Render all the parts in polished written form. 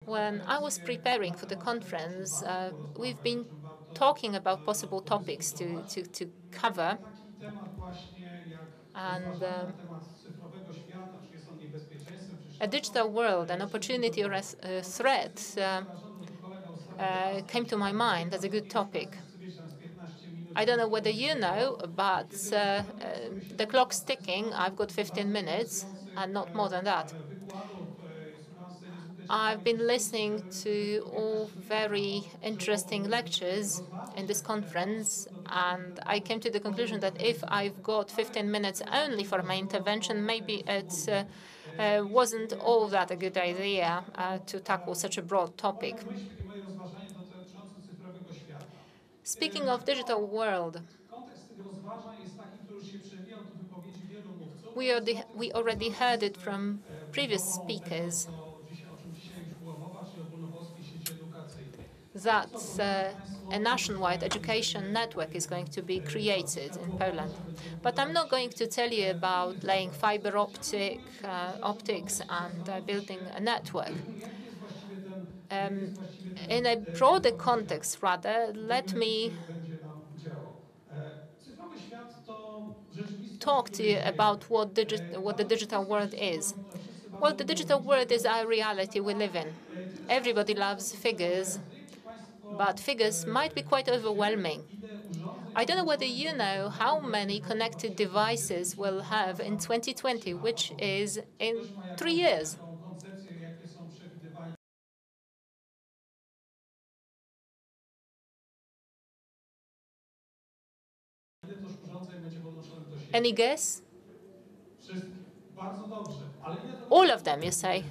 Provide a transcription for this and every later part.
When I was preparing for the conference, we've been talking about possible topics to cover. And a digital world, an opportunity or a threat, came to my mind as a good topic. I don't know whether you know, but the clock's ticking. I've got 15 minutes and not more than that. I've been listening to all very interesting lectures in this conference, and I came to the conclusion that if I've got 15 minutes only for my intervention, maybe it wasn't all that a good idea to tackle such a broad topic. Speaking of digital world, we already heard it from previous speakers that a nationwide education network is going to be created in Poland. But I'm not going to tell you about laying fiber optics and building a network. In a broader context, rather, let me talk to you about what the digital world is. Well, the digital world is our reality we live in. Everybody loves figures, but figures might be quite overwhelming. I don't know whether you know how many connected devices we'll have in 2020, which is in 3 years. Any guess? All of them, you say?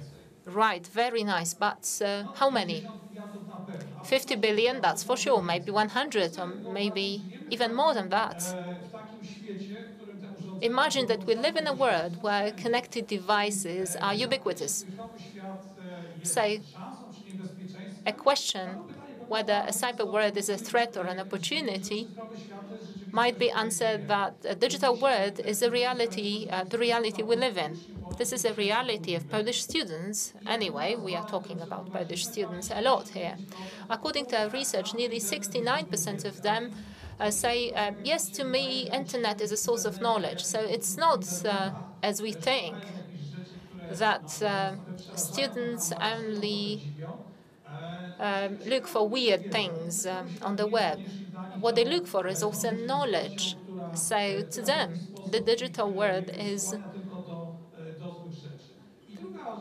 Right, very nice. But how many? 50 billion, that's for sure. Maybe 100, or maybe even more than that. Imagine that we live in a world where connected devices are ubiquitous. So a question whether a cyber world is a threat or an opportunity might be answered that a digital world is a reality, the reality we live in. This is a reality of Polish students. Anyway, we are talking about Polish students a lot here. According to our research, nearly 69% of them say, yes, to me, internet is a source of knowledge. So it's not, as we think, that students only look for weird things on the web. What they look for is also knowledge. So to them, the digital world is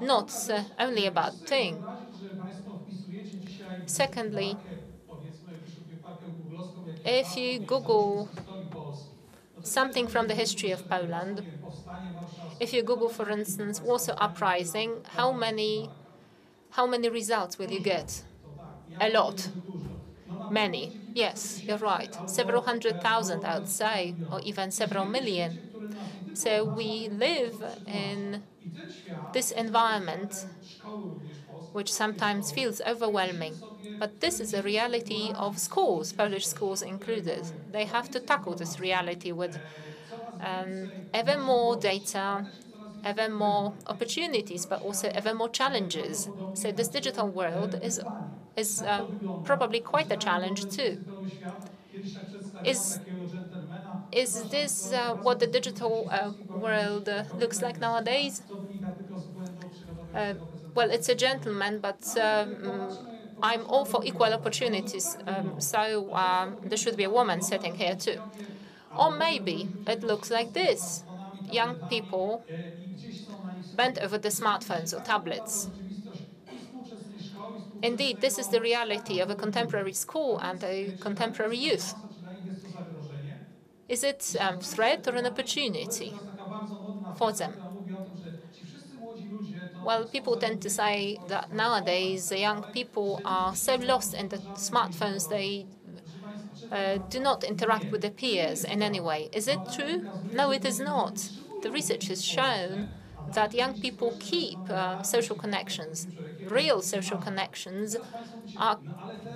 not only a bad thing. Secondly, if you Google something from the history of Poland, if you Google, for instance, Warsaw Uprising, how many results will you get? A lot. Many. Yes, you're right. Several 100,000, I would say, or even several million. So we live in this environment which sometimes feels overwhelming. But this is a reality of schools, Polish schools included. They have to tackle this reality with ever more data, ever more opportunities, but also ever more challenges. So this digital world is probably quite a challenge too. Is this what the digital world looks like nowadays? Well, it's a gentleman, but I'm all for equal opportunities, so there should be a woman sitting here too. Or maybe it looks like this. Young people bent over the smartphones or tablets. Indeed, this is the reality of a contemporary school and a contemporary youth. Is it a threat or an opportunity for them? Well, people tend to say that nowadays the young people are so lost in the smartphones they do not interact with their peers in any way. Is it true? No, it is not. The research has shown that young people keep social connections. Real social connections are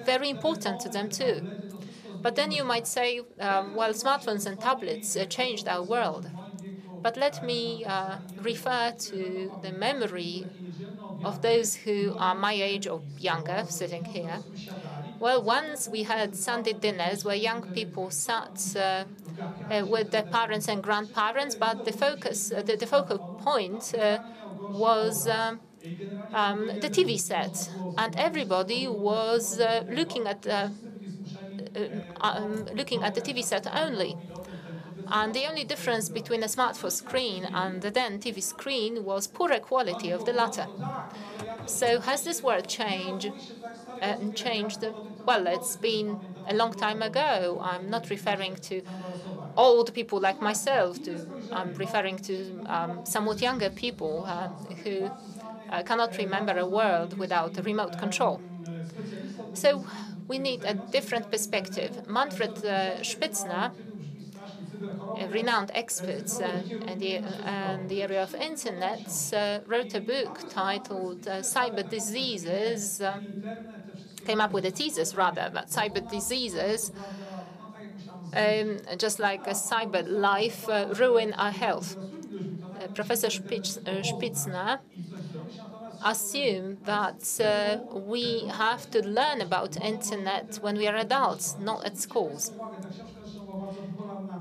very important to them too. But then you might say, well, smartphones and tablets changed our world. But let me refer to the memory of those who are my age or younger, sitting here. Well, once we had Sunday dinners where young people sat with their parents and grandparents, but the focal point was the TV set, and everybody was looking at the TV set only. And the only difference between a smartphone screen and the then TV screen was poorer quality of the latter. So has this world changed? Changed? Well, it's been a long time ago. I'm not referring to old people like myself. I'm referring to somewhat younger people who cannot remember a world without a remote control. So we need a different perspective. Manfred Spitzner, a renowned expert in the area of internet, wrote a book titled Cyber Diseases, came up with a thesis rather, that cyber diseases, just like a cyber life, ruin our health. Professor Spitzner assume that we have to learn about internet when we are adults, not at schools.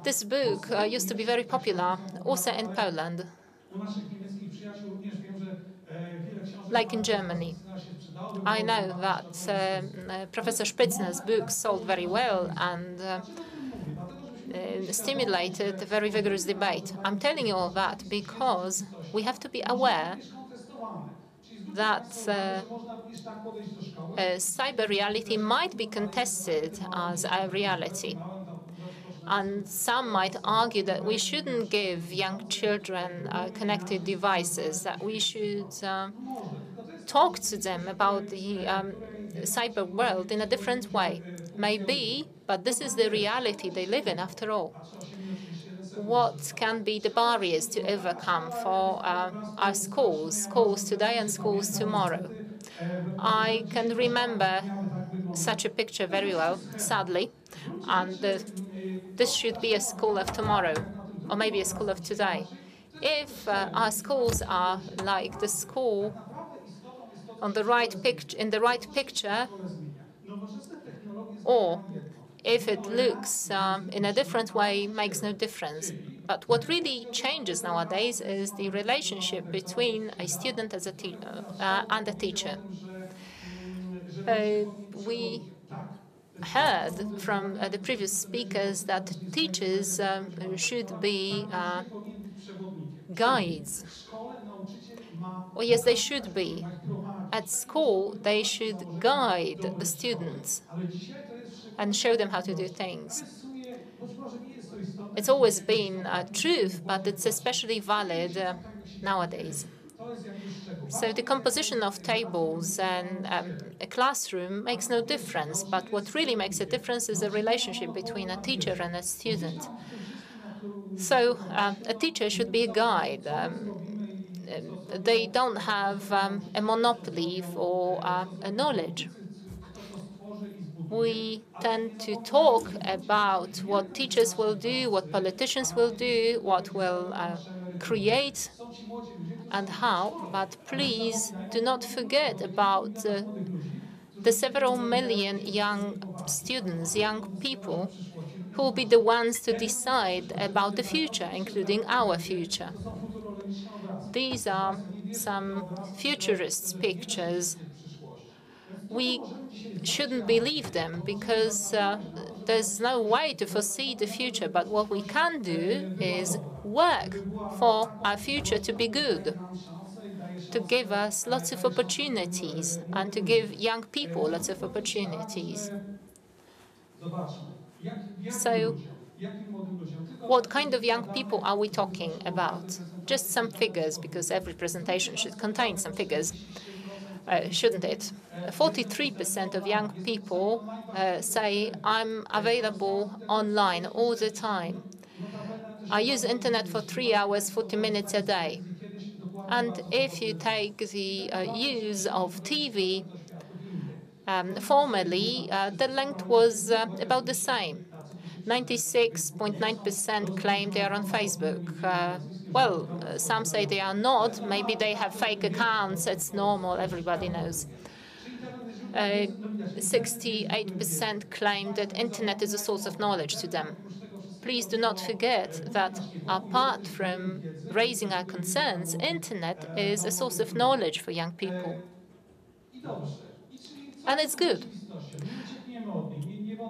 This book used to be very popular also in Poland, like in Germany. I know that Professor Spitzner's book sold very well and stimulated a very vigorous debate. I'm telling you all that because we have to be aware that cyber reality might be contested as a reality. And some might argue that we shouldn't give young children connected devices, that we should talk to them about the cyber world in a different way. Maybe, but this is the reality they live in after all. What can be the barriers to overcome for our schools today and schools tomorrow? I can remember such a picture very well, sadly, and this should be a school of tomorrow, or maybe a school of today. If our schools are like the school on the right in the right picture, or if it looks in a different way, makes no difference. But what really changes nowadays is the relationship between a student as and a teacher. We heard from the previous speakers that teachers should be guides. Well, yes, they should be. At school, they should guide the students and show them how to do things. It's always been truth, but it's especially valid nowadays. So the composition of tables and a classroom makes no difference, but what really makes a difference is the relationship between a teacher and a student. So a teacher should be a guide. They don't have a monopoly for knowledge. We tend to talk about what teachers will do, what politicians will do, what will create and how, but please do not forget about the several million young students, young people, who will be the ones to decide about the future, including our future. These are some futurists' pictures. We shouldn't believe them because there's no way to foresee the future. But what we can do is work for our future to be good, to give us lots of opportunities and to give young people lots of opportunities. So what kind of young people are we talking about? Just some figures, because every presentation should contain some figures, shouldn't it? 43% of young people say, I'm available online all the time. I use internet for 3 hours, 40 minutes a day. And if you take the use of TV, formerly, the length was about the same. 96.9% claim they are on Facebook. Some say they are not. Maybe they have fake accounts. It's normal. Everybody knows. 68% claim that internet is a source of knowledge to them. Please do not forget that apart from raising our concerns, internet is a source of knowledge for young people. And it's good.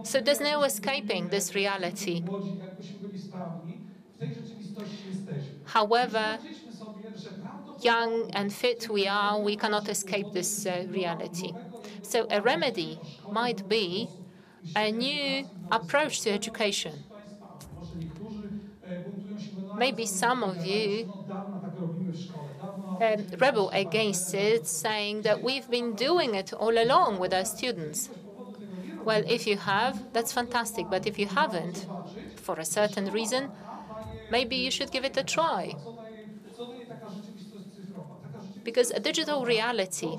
So there's no escaping this reality. However young and fit we are, we cannot escape this reality. So a remedy might be a new approach to education. Maybe some of you rebel against it, saying that we've been doing it all along with our students. Well, if you have, that's fantastic. But if you haven't, for a certain reason, maybe you should give it a try. Because a digital reality,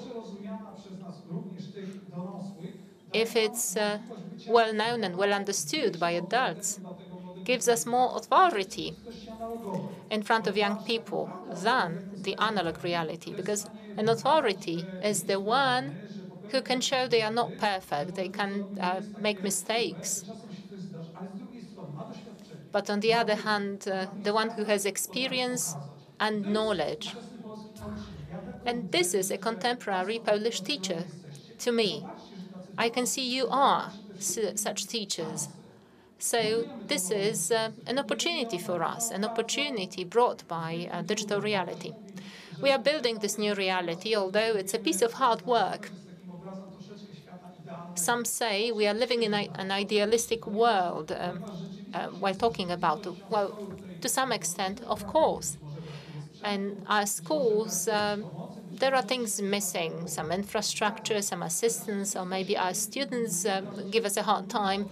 if it's well known and well understood by adults, gives us more authority in front of young people than the analog reality, because an authority is the one who can show they are not perfect, they can make mistakes. But on the other hand, the one who has experience and knowledge. And this is a contemporary Polish teacher to me. I can see you are such teachers. So this is an opportunity for us, an opportunity brought by digital reality. We are building this new reality, although it's a piece of hard work. Some say we are living in an idealistic world while talking about it. Well, to some extent, of course. And our schools, there are things missing, some infrastructure, some assistance, or maybe our students give us a hard time.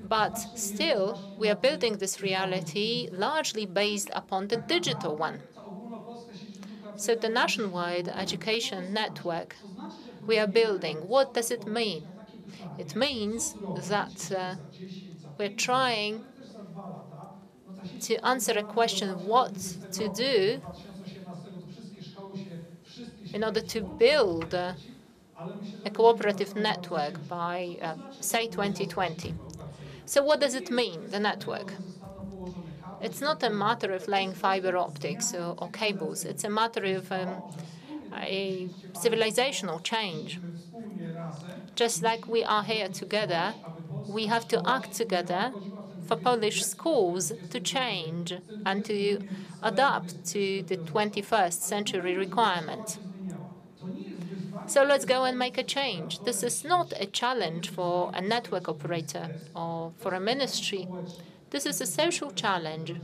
But still, we are building this reality largely based upon the digital one. So the nationwide education network we are building, what does it mean? It means that we're trying to answer a question, what to do in order to build a cooperative network by, say, 2020. So what does it mean, the network? It's not a matter of laying fiber optics or cables. It's a matter of a civilizational change. Just like we are here together, we have to act together for Polish schools to change and to adapt to the 21st century requirements. So let's go and make a change. This is not a challenge for a network operator or for a ministry. This is a social challenge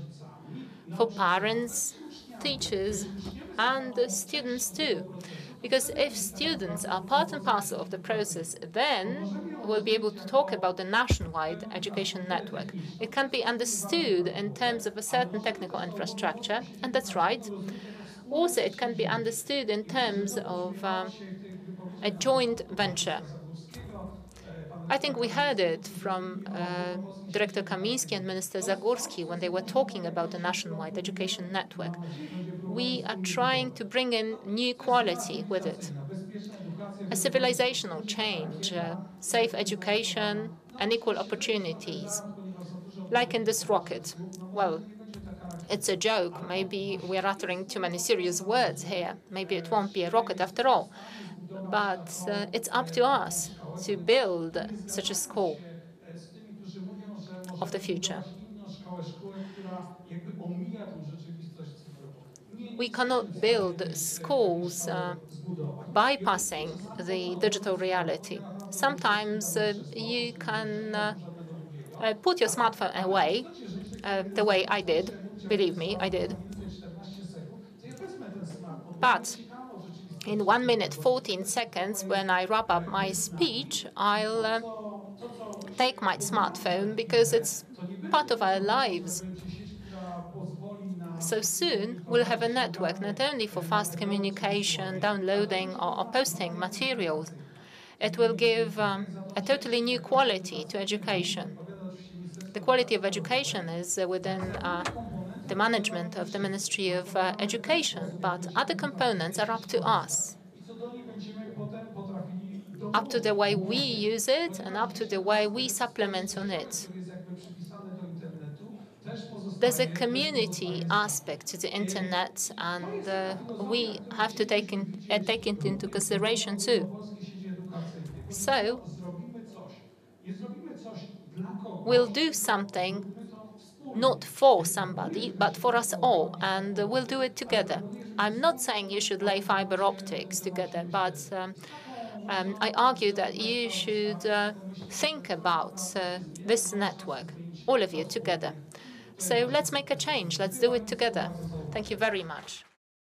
for parents, teachers, and students too. Because if students are part and parcel of the process, then we'll be able to talk about the nationwide education network. It can be understood in terms of a certain technical infrastructure, and that's right. Also, it can be understood in terms of a joint venture. I think we heard it from Director Kamiński and Minister Zagórski when they were talking about the nationwide education network. We are trying to bring in new quality with it. A civilizational change, safe education, and equal opportunities. Like in this rocket. Well, it's a joke. Maybe we're uttering too many serious words here. Maybe it won't be a rocket after all. But it's up to us to build such a school of the future. We cannot build schools bypassing the digital reality. Sometimes you can put your smartphone away, the way I did. Believe me, I did. But in 1 minute, 14 seconds, when I wrap up my speech, I'll take my smartphone because it's part of our lives. So soon, we'll have a network not only for fast communication, downloading or posting materials. It will give a totally new quality to education. The quality of education is within the management of the Ministry of Education, but other components are up to us, up to the way we use it and up to the way we supplement on it. There's a community aspect to the internet, and we have to take it into consideration too. So we'll do something not for somebody, but for us all, and we'll do it together. I'm not saying you should lay fiber optics together, but I argue that you should think about this network, all of you together. So let's make a change. Let's do it together. Thank you very much.